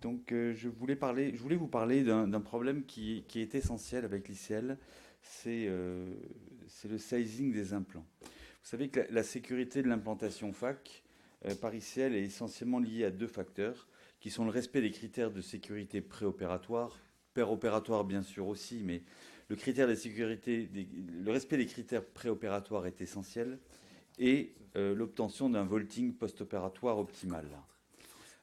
Donc, je voulais vous parler d'un problème qui est essentiel avec l'ICL, c'est le sizing des implants. Vous savez que la sécurité de l'implantation FAC par ICL est essentiellement liée à deux facteurs, qui sont le respect des critères de sécurité préopératoire, péropératoire bien sûr aussi, mais le respect des critères préopératoires est essentiel, et l'obtention d'un vaulting post-opératoire optimal.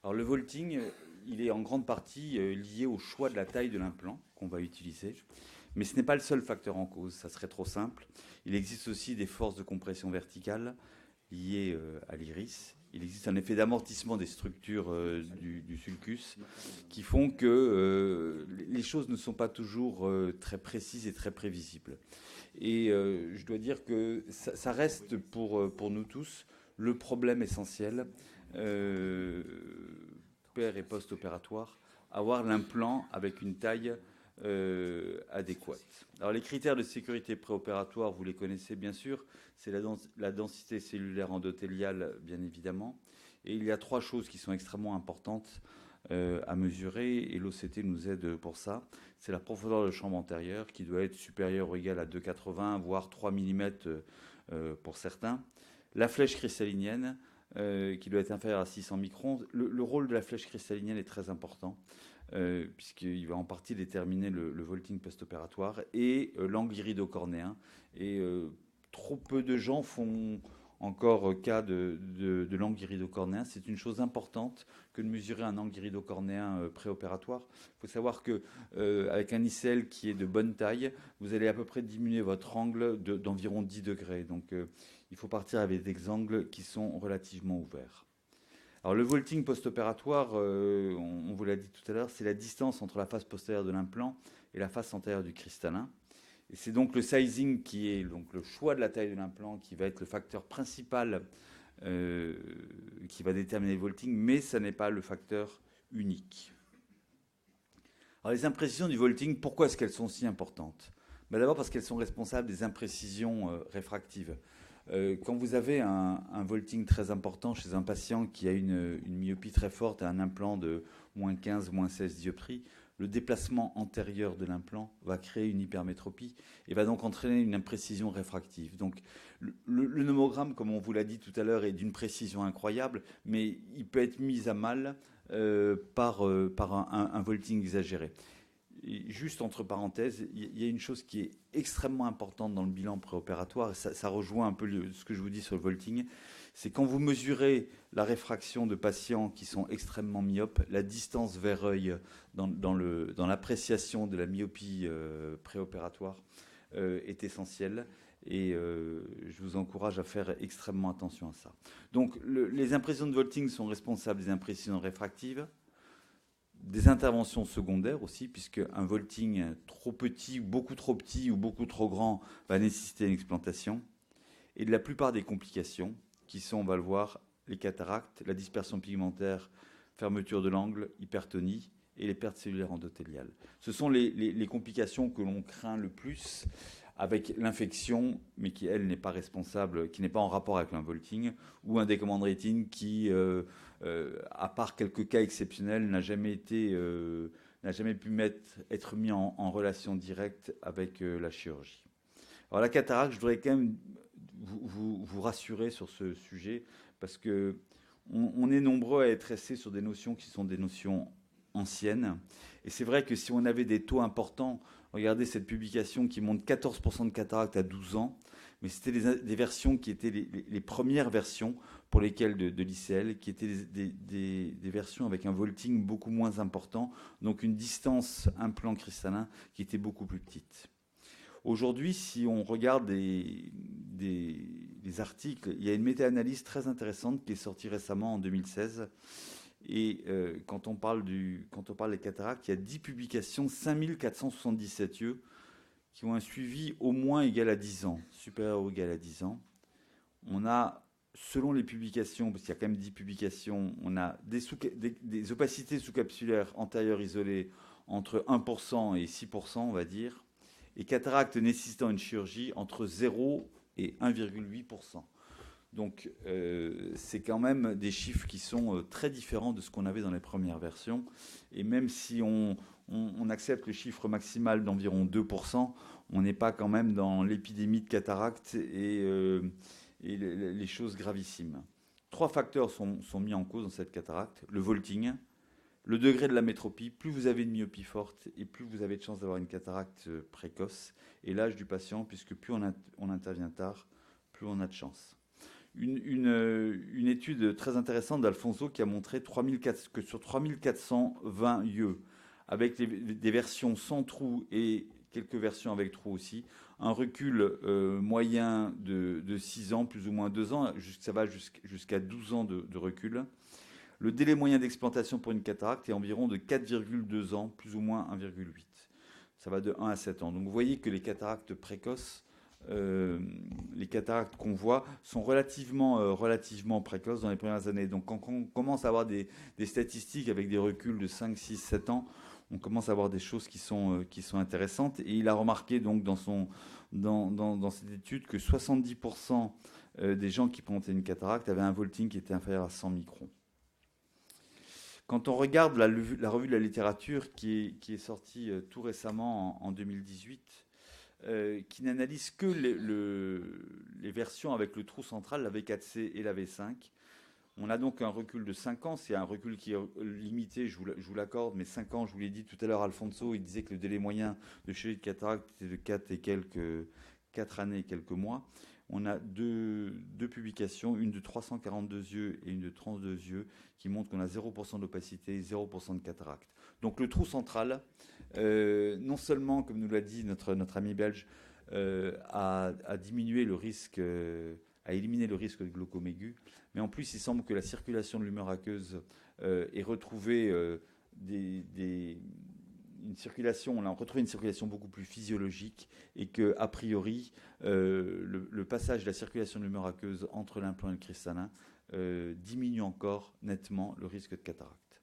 Alors le vaulting, il est en grande partie lié au choix de la taille de l'implant qu'on va utiliser. Mais ce n'est pas le seul facteur en cause, ça serait trop simple. Il existe aussi des forces de compression verticale liées à l'iris. Il existe un effet d'amortissement des structures du sulcus qui font que les choses ne sont pas toujours très précises et très prévisibles. Et je dois dire que ça reste pour nous tous le problème essentiel, père et post-opératoire, avoir l'implant avec une taille adéquate. Alors les critères de sécurité préopératoire, vous les connaissez bien sûr, c'est la densité cellulaire endothéliale bien évidemment, et il y a trois choses qui sont extrêmement importantes à mesurer, et l'OCT nous aide pour ça. C'est la profondeur de chambre antérieure qui doit être supérieure ou égale à 2,80 voire 3 mm pour certains. La flèche cristallinienne qui doit être inférieure à 600 microns. Le rôle de la flèche cristallinienne est très important puisqu'il va en partie déterminer le vaulting post-opératoire et l'angle iridocornéen. Et trop peu de gens font encore cas de l'angle iridocornéen. C'est une chose importante que de mesurer un angle iridocornéen préopératoire. Il faut savoir que avec un ICL qui est de bonne taille, vous allez à peu près diminuer votre angle d'environ 10 degrés. Donc il faut partir avec des angles qui sont relativement ouverts. Alors le vaulting post-opératoire, on vous l'a dit tout à l'heure, c'est la distance entre la face postérieure de l'implant et la face antérieure du cristallin. Et c'est donc le sizing qui est donc le choix de la taille de l'implant qui va être le facteur principal qui va déterminer le vaulting, mais ça n'est pas le facteur unique. Alors les imprécisions du vaulting, pourquoi est-ce qu'elles sont si importantes? D'abord parce qu'elles sont responsables des imprécisions réfractives. Quand vous avez un vaulting très important chez un patient qui a une myopie très forte et un implant de moins 15, moins 16 dioptries, le déplacement antérieur de l'implant va créer une hypermétropie et va donc entraîner une imprécision réfractive. Donc le nomogramme, comme on vous l'a dit tout à l'heure, est d'une précision incroyable, mais il peut être mis à mal par un vaulting exagéré. Et juste entre parenthèses, il y a une chose qui est extrêmement importante dans le bilan préopératoire, et ça rejoint un peu ce que je vous dis sur le vaulting, c'est quand vous mesurez la réfraction de patients qui sont extrêmement myopes, la distance vers œil dans l'appréciation de la myopie préopératoire est essentielle. Et je vous encourage à faire extrêmement attention à ça. Donc les impressions de vaulting sont responsables des impressions réfractives, des interventions secondaires aussi, puisque un vaulting trop petit, beaucoup trop petit ou beaucoup trop grand va nécessiter une explantation, et de la plupart des complications, qui sont, on va le voir, les cataractes, la dispersion pigmentaire, fermeture de l'angle, hypertonie et les pertes cellulaires endothéliales. Ce sont les complications que l'on craint le plus avec l'infection, mais qui, elle, n'est pas responsable, qui n'est pas en rapport avec un vaulting, ou un décommande rétine qui, à part quelques cas exceptionnels, n'a jamais pu être mis en relation directe avec la chirurgie. Alors la cataracte, je voudrais quand même vous rassurer sur ce sujet, parce que on est nombreux à être restés sur des notions qui sont des notions anciennes. Et c'est vrai que si on avait des taux importants, regardez cette publication qui montre 14% de cataracte à 12 ans, mais c'était des versions qui étaient les premières versions pour lesquelles de l'ICL, qui étaient des versions avec un vaulting beaucoup moins important, donc une distance implant cristallin qui était beaucoup plus petite. Aujourd'hui, si on regarde des articles, il y a une méta-analyse très intéressante qui est sortie récemment en 2016. Et quand on parle des cataractes, il y a 10 publications, 5477 yeux, qui ont un suivi au moins égal à 10 ans, supérieur ou égal à 10 ans. On a, selon les publications, parce qu'il y a quand même 10 publications, on a des opacités sous-capsulaires antérieures isolées entre 1% et 6%, on va dire, et cataractes nécessitant une chirurgie entre 0 et 1,8%. Donc, c'est quand même des chiffres qui sont très différents de ce qu'on avait dans les premières versions. Et même si on accepte le chiffre maximal d'environ 2%, on n'est pas quand même dans l'épidémie de cataracte et les choses gravissimes. 3 facteurs sont mis en cause dans cette cataracte. Le vaulting, le degré de la métropie. Plus vous avez une myopie forte et plus vous avez de chances d'avoir une cataracte précoce. Et l'âge du patient, puisque plus on intervient tard, plus on a de chance. Une étude très intéressante d'Alfonso qui a montré que sur 3420 yeux, avec des versions sans trou et quelques versions avec trou aussi, un recul moyen de 6 ans, plus ou moins 2 ans, ça va jusqu'à 12 ans de recul. Le délai moyen d'explantation pour une cataracte est environ de 4,2 ans, plus ou moins 1,8. Ça va de 1 à 7 ans. Donc vous voyez que les cataractes précoces, les cataractes qu'on voit sont relativement précoces dans les premières années. Donc quand on commence à avoir des statistiques avec des reculs de 5, 6, 7 ans, on commence à avoir des choses qui sont intéressantes. Et il a remarqué donc dans cette étude que 70% des gens qui présentaient une cataracte avaient un vaulting qui était inférieur à 100 microns. Quand on regarde la revue de la littérature qui est sortie tout récemment en 2018, qui n'analyse que les versions avec le trou central, la V4C et la V5, on a donc un recul de 5 ans. C'est un recul qui est limité, je vous l'accorde, mais 5 ans, je vous l'ai dit tout à l'heure, Alfonso, il disait que le délai moyen de chirurgie de cataracte était de 4 années et quelques mois. On a deux publications, une de 342 yeux et une de 32 yeux, qui montrent qu'on a 0% d'opacité et 0% de cataracte. Donc le trou central, non seulement, comme nous l'a dit notre ami belge, a diminué le risque, a éliminé le risque de glaucome aigu, mais en plus il semble que la circulation de l'humeur aqueuse ait retrouvé une circulation, on a retrouvé une circulation beaucoup plus physiologique et que, a priori, le passage de la circulation de l'humeur aqueuse entre l'implant et le cristallin diminue encore nettement le risque de cataracte.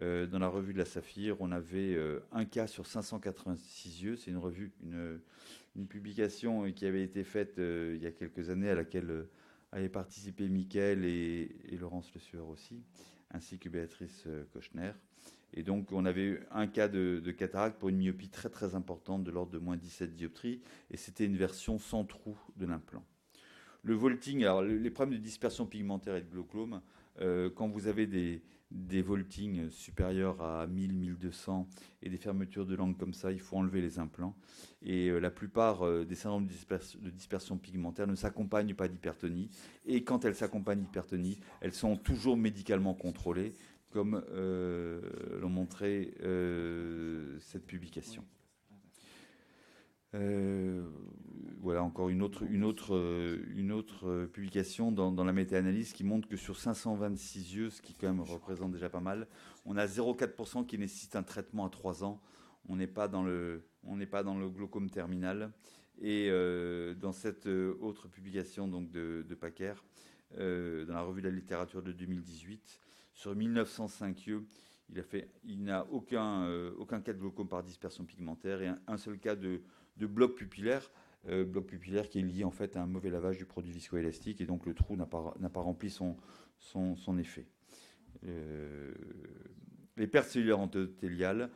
Dans la revue de la Saphir, on avait un cas sur 586 yeux. C'est une publication qui avait été faite il y a quelques années à laquelle avaient participé Mickaël et Laurence Le Sueur aussi, ainsi que Béatrice Kochner. Et donc, on avait un cas de cataracte pour une myopie très très importante de l'ordre de moins 17 dioptries, et c'était une version sans trou de l'implant. Le vaulting, alors les problèmes de dispersion pigmentaire et de glaucome, quand vous avez des vaultings supérieurs à 1000, 1200 et des fermetures de langue comme ça, il faut enlever les implants. Et la plupart des syndromes de dispersion pigmentaire ne s'accompagnent pas d'hypertonie. Et quand elles s'accompagnent d'hypertonie, elles sont toujours médicalement contrôlées, comme l'ont montré cette publication. Voilà encore une autre publication dans la méta-analyse qui montre que sur 526 yeux, ce qui quand même représente déjà pas mal, on a 0,4% qui nécessite un traitement à 3 ans. On n'est pas dans le glaucome terminal. Et dans cette autre publication donc de Packer, dans la revue de la littérature de 2018, sur 1905 yeux, il n'a aucun cas de glaucome par dispersion pigmentaire et un seul cas de bloc pupillaire qui est lié en fait à un mauvais lavage du produit viscoélastique, et donc le trou n'a pas rempli son effet. Les pertes cellulaires endothéliales,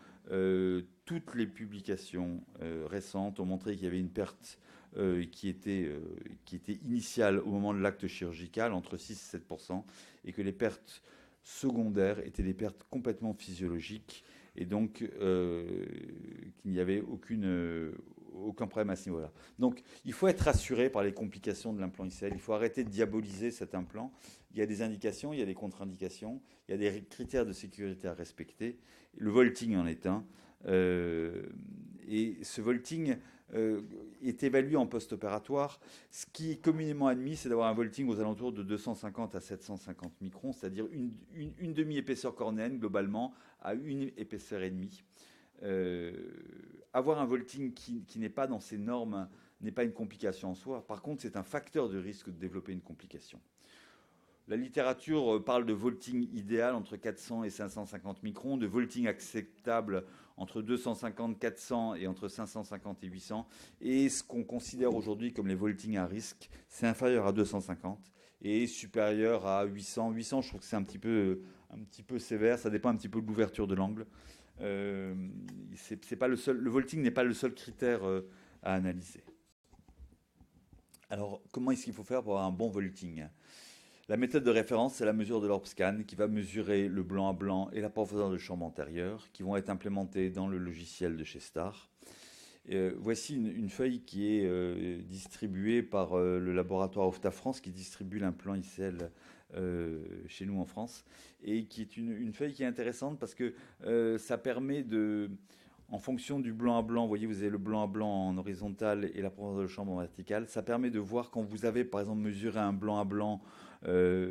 toutes les publications récentes ont montré qu'il y avait une perte qui était initiale au moment de l'acte chirurgical, entre 6 et 7%, et que les pertes secondaires étaient des pertes complètement physiologiques, et donc qu'il n'y avait aucun problème à ce niveau-là. Donc il faut être rassuré par les complications de l'implant ICL, il faut arrêter de diaboliser cet implant. Il y a des indications, il y a des contre-indications, il y a des critères de sécurité à respecter. Le vaulting en est un. Et ce vaulting est évalué en post-opératoire. Ce qui est communément admis, c'est d'avoir un vaulting aux alentours de 250 à 750 microns, c'est-à-dire une demi-épaisseur cornéenne globalement à une épaisseur et demie. Avoir un vaulting qui n'est pas dans ces normes n'est pas une complication en soi. Par contre, c'est un facteur de risque de développer une complication. La littérature parle de vaulting idéal entre 400 et 550 microns, de vaulting acceptable entre 250, 400 et entre 550 et 800. Et ce qu'on considère aujourd'hui comme les vaultings à risque, c'est inférieur à 250 et supérieur à 800. 800, je trouve que c'est un petit peu sévère. Ça dépend un petit peu de l'ouverture de l'angle. Euh, c'est pas le vaulting n'est pas le seul critère à analyser. Alors, comment est-ce qu'il faut faire pour avoir un bon vaulting? La méthode de référence, c'est la mesure de l'Orbscan qui va mesurer le blanc à blanc et la profondeur de chambre antérieure qui vont être implémentés dans le logiciel de chez Star. Voici une feuille qui est distribuée par le laboratoire OFTA France qui distribue l'implant ICL chez nous en France et qui est une feuille qui est intéressante parce que ça permet de, en fonction du blanc à blanc, vous voyez, vous avez le blanc à blanc en horizontal et la profondeur de chambre en verticale, ça permet de voir quand vous avez par exemple mesuré un blanc à blanc de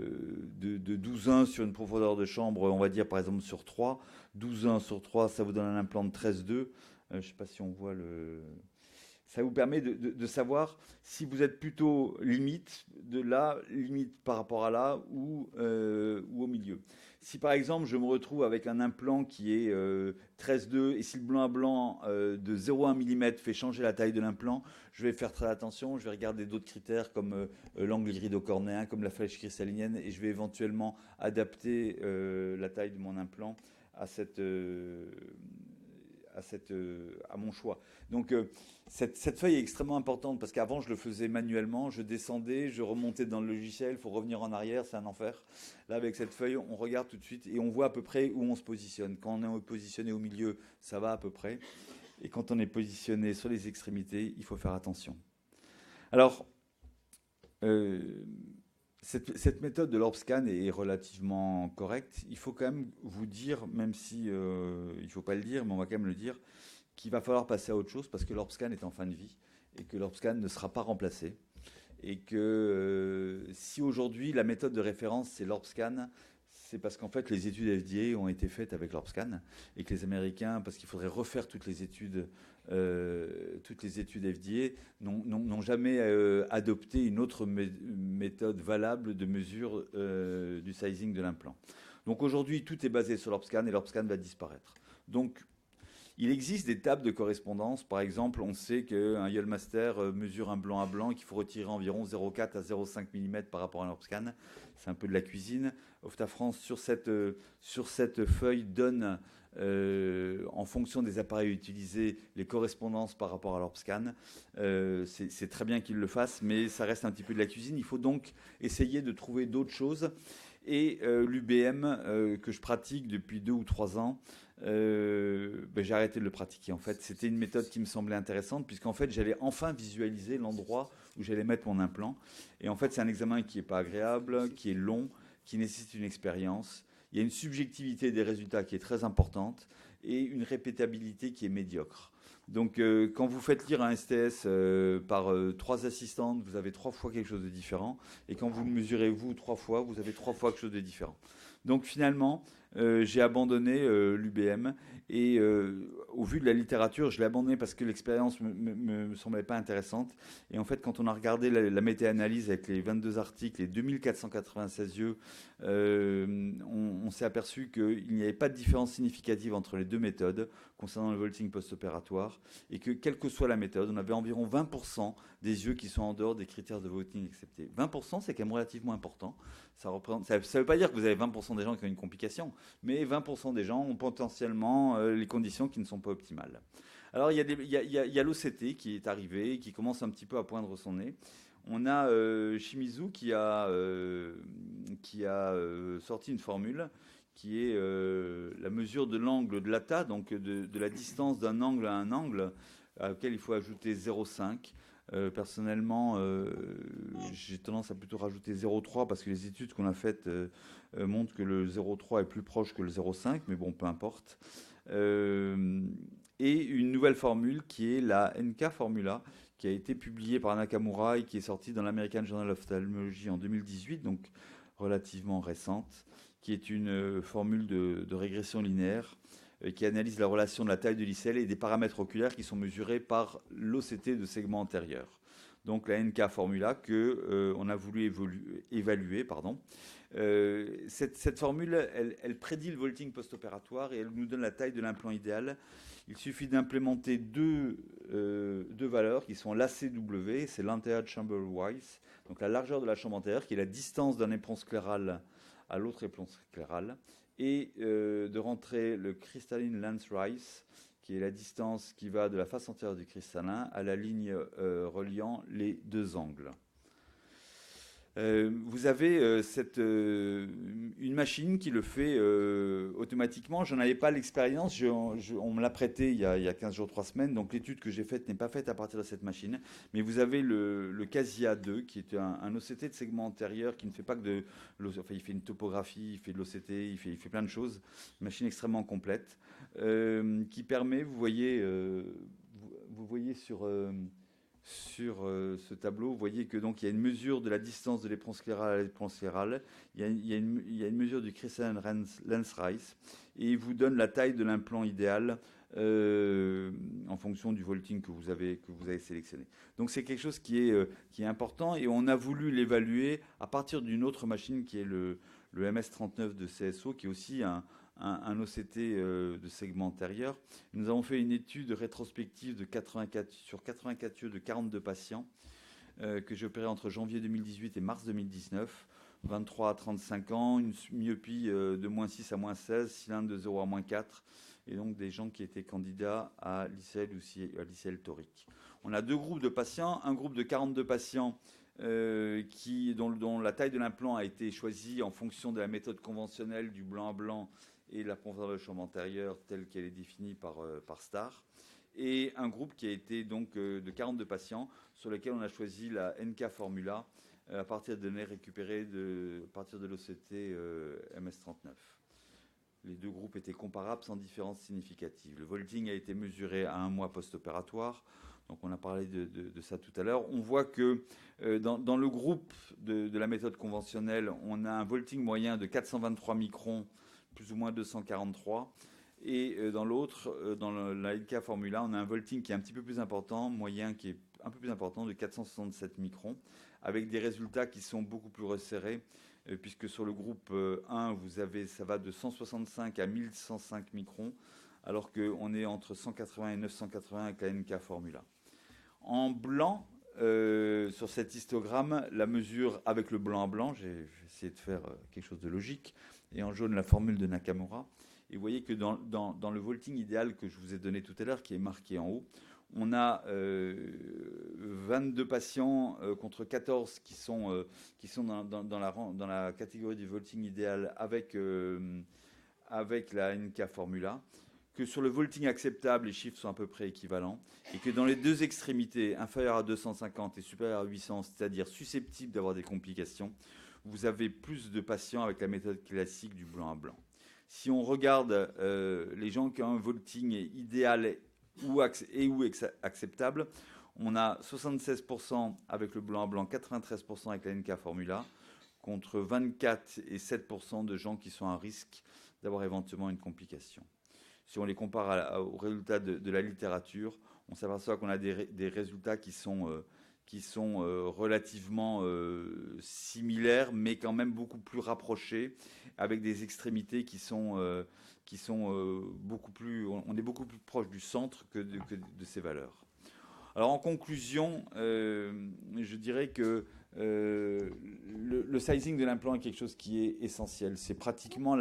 12,1 sur une profondeur de chambre, on va dire par exemple sur 3, 12,1 sur 3, ça vous donne un implant de 13,2. Je ne sais pas si on voit le... Ça vous permet de savoir si vous êtes plutôt limite de là, limite par rapport à là ou au milieu. Si par exemple je me retrouve avec un implant qui est 13,2 et si le blanc à blanc de 0,1 mm fait changer la taille de l'implant, je vais faire très attention, je vais regarder d'autres critères comme l'angle irido-cornéen, comme la flèche cristallinienne et je vais éventuellement adapter la taille de mon implant à à mon choix. Donc cette feuille est extrêmement importante parce qu'avant je le faisais manuellement, je descendais, je remontais dans le logiciel, il faut revenir en arrière, c'est un enfer. Là avec cette feuille, on regarde tout de suite et on voit à peu près où on se positionne. Quand on est positionné au milieu, ça va à peu près. Et quand on est positionné sur les extrémités, il faut faire attention. Alors, cette méthode de l'Orbscan est relativement correcte. Il faut quand même vous dire, même si il ne faut pas le dire, mais on va quand même le dire, qu'il va falloir passer à autre chose parce que l'Orbscan est en fin de vie et que l'Orbscan ne sera pas remplacé. Et que si aujourd'hui la méthode de référence c'est l'Orbscan, c'est parce qu'en fait les études FDA ont été faites avec l'Orbscan et que les Américains, parce qu'il faudrait refaire toutes les études FDA, n'ont jamais adopté une autre méthode valable de mesure du sizing de l'implant. Donc aujourd'hui tout est basé sur l'Orbscan et l'Orbscan va disparaître. Donc il existe des tables de correspondance. Par exemple, on sait qu'un Yellmaster mesure un blanc à blanc et qu'il faut retirer environ 0,4 à 0,5 mm par rapport à un Orbscan. C'est un peu de la cuisine. Ofta France, sur cette feuille, donne, en fonction des appareils utilisés, les correspondances par rapport à l'Orbscan. C'est très bien qu'ils le fassent, mais ça reste un petit peu de la cuisine. Il faut donc essayer de trouver d'autres choses. Et l'UBM, que je pratique depuis 2 ou 3 ans, j'ai arrêté de le pratiquer. En fait, c'était une méthode qui me semblait intéressante puisqu'en fait, j'allais enfin visualiser l'endroit où j'allais mettre mon implant. Et en fait, c'est un examen qui n'est pas agréable, qui est long, qui nécessite une expérience. Il y a une subjectivité des résultats qui est très importante et une répétabilité qui est médiocre. Donc, quand vous faites lire un STS par 3 assistantes, vous avez 3 fois quelque chose de différent. Et quand vous le mesurez vous 3 fois, vous avez 3 fois quelque chose de différent. Donc finalement, j'ai abandonné l'UBM et au vu de la littérature, je l'ai abandonné parce que l'expérience me semblait pas intéressante. Et en fait, quand on a regardé la méta-analyse avec les 22 articles et 2496 yeux, on s'est aperçu qu'il n'y avait pas de différence significative entre les deux méthodes concernant le vaulting post-opératoire et que quelle que soit la méthode, on avait environ 20% des yeux qui sont en dehors des critères de vaulting acceptés. 20%, c'est quand même relativement important. Ça ne veut pas dire que vous avez 20% des gens qui ont une complication, mais 20% des gens ont potentiellement les conditions qui ne sont pas optimales. Alors, il y a l'OCT qui est arrivé et qui commence un petit peu à poindre son nez. On a Shimizu qui a sorti une formule qui est la mesure de l'angle de l'ATA, donc de la distance d'un angle à un angle, à laquelle il faut ajouter 0,5. Personnellement, j'ai tendance à plutôt rajouter 0,3 parce que les études qu'on a faites montrent que le 0,3 est plus proche que le 0,5, mais bon, peu importe. Et une nouvelle formule qui est la NK Formula, qui a été publiée par Nakamura et qui est sortie dans l'American Journal of Ophthalmology en 2018, donc relativement récente, qui est une formule de régression linéaire qui analyse la relation de la taille de l'icelle et des paramètres oculaires qui sont mesurés par l'OCT de segment antérieur. donc la NK Formula, que on a voulu évaluer. Pardon. Cette formule, elle prédit le vaulting post-opératoire et elle nous donne la taille de l'implant idéal. Il suffit d'implémenter deux valeurs qui sont l'ACW, c'est l'anterior chamber width, donc la largeur de la chambre antérieure, qui est la distance d'un éperon scléral à l'autre éperon scléral, et de rentrer le crystalline length rise, qui est la distance qui va de la face antérieure du cristallin à la ligne reliant les deux angles. Vous avez une machine qui le fait automatiquement. Je n'en avais pas l'expérience. On me l'a prêté il y a 15 jours, 3 semaines. Donc l'étude que j'ai faite n'est pas faite à partir de cette machine. Mais vous avez le Casia 2, qui est un OCT de segment antérieur qui ne fait pas que de l'OCT. Enfin, il fait une topographie, il fait de l'OCT, il fait plein de choses. Une machine extrêmement complète qui permet, vous voyez sur ce tableau, vous voyez que donc il y a une mesure de la distance de l'éperon scléral à l'éperon scléral, il y a une mesure du crystalline length rise, et il vous donne la taille de l'implant idéal en fonction du vaulting que vous avez sélectionné. Donc c'est quelque chose qui est important, et on a voulu l'évaluer à partir d'une autre machine qui est le MS39 de CSO, qui est aussi un OCT de segment antérieur. Nous avons fait une étude rétrospective sur 84 yeux de 42 patients que j'ai opéré entre janvier 2018 et mars 2019, 23 à 35 ans, une myopie de -6 à -16, cylindre de 0 à -4, et donc des gens qui étaient candidats à l'ICL ou à l'ICL torique. On a deux groupes de patients, un groupe de 42 patients dont la taille de l'implant a été choisie en fonction de la méthode conventionnelle du blanc à blanc et la profondeur de chambre antérieure telle qu'elle est définie par STAR, et un groupe qui a été donc de 42 patients sur lesquels on a choisi la NK Formula à partir de données récupérées à partir de l'OCT MS39. Les deux groupes étaient comparables sans différence significative. Le vaulting a été mesuré à 1 mois post-opératoire. Donc on a parlé de ça tout à l'heure. On voit que dans le groupe de la méthode conventionnelle, on a un vaulting moyen de 423 microns, plus ou moins 243. Et dans l'autre, dans la NK Formula, on a un vaulting qui est un petit peu plus important, moyen qui est un peu plus important, de 467 microns, avec des résultats qui sont beaucoup plus resserrés, puisque sur le groupe 1, ça va de 165 à 1105 microns, alors qu'on est entre 180 et 980 avec la NK Formula. En blanc, sur cet histogramme, la mesure avec le blanc à blanc, j'ai essayé de faire quelque chose de logique, et en jaune, la formule de Nakamura. Et vous voyez que dans le vaulting idéal que je vous ai donné tout à l'heure, qui est marqué en haut, on a 22 patients contre 14 qui sont dans la catégorie du vaulting idéal avec la NK Formula. Que sur le vaulting acceptable, les chiffres sont à peu près équivalents, et que dans les deux extrémités, inférieures à 250 et supérieures à 800, c'est-à-dire susceptibles d'avoir des complications, vous avez plus de patients avec la méthode classique du blanc à blanc. Si on regarde les gens qui ont un vaulting idéal ou acceptable, on a 76% avec le blanc à blanc, 93% avec la NK Formula, contre 24 et 7% de gens qui sont à risque d'avoir éventuellement une complication. Si on les compare aux résultats de la littérature, on s'aperçoit qu'on a des résultats qui sont relativement similaires, mais quand même beaucoup plus rapprochés, avec des extrémités qui sont beaucoup plus... On est beaucoup plus proche du centre que de ces valeurs. Alors en conclusion, je dirais que le sizing de l'implant est quelque chose qui est essentiel. C'est pratiquement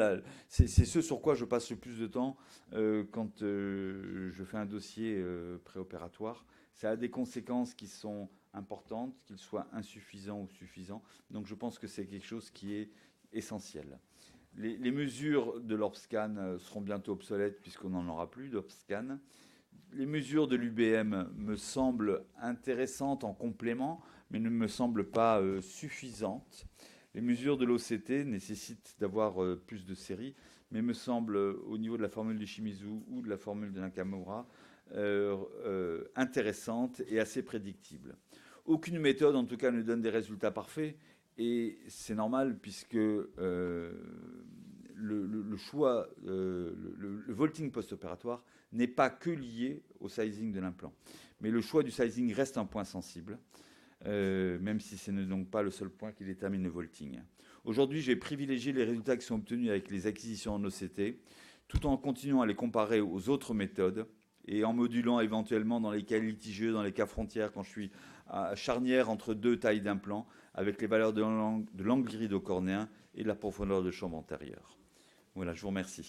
c'est ce sur quoi je passe le plus de temps quand je fais un dossier préopératoire. Ça a des conséquences qui sont importantes, qu'il soit insuffisant ou suffisant. Donc je pense que c'est quelque chose qui est essentiel. Les mesures de l'ORBSCAN seront bientôt obsolètes puisqu'on n'en aura plus d'ORBSCAN. Les mesures de l'UBM me semblent intéressantes en complément, mais ne me semblent pas suffisantes. Les mesures de l'OCT nécessitent d'avoir plus de séries, mais me semblent, au niveau de la formule de Shimizu ou de la formule de Nakamura, intéressantes et assez prédictibles. Aucune méthode, en tout cas, ne donne des résultats parfaits, et c'est normal puisque le choix, le vaulting post-opératoire n'est pas que lié au sizing de l'implant. Mais le choix du sizing reste un point sensible. même si ce n'est donc pas le seul point qui détermine le vaulting. Aujourd'hui, j'ai privilégié les résultats qui sont obtenus avec les acquisitions en OCT, tout en continuant à les comparer aux autres méthodes et en modulant éventuellement dans les cas litigieux, dans les cas frontières, quand je suis à charnière entre deux tailles d'implants, avec les valeurs de l'angle irido-cornéen et de la profondeur de chambre antérieure. Voilà, je vous remercie.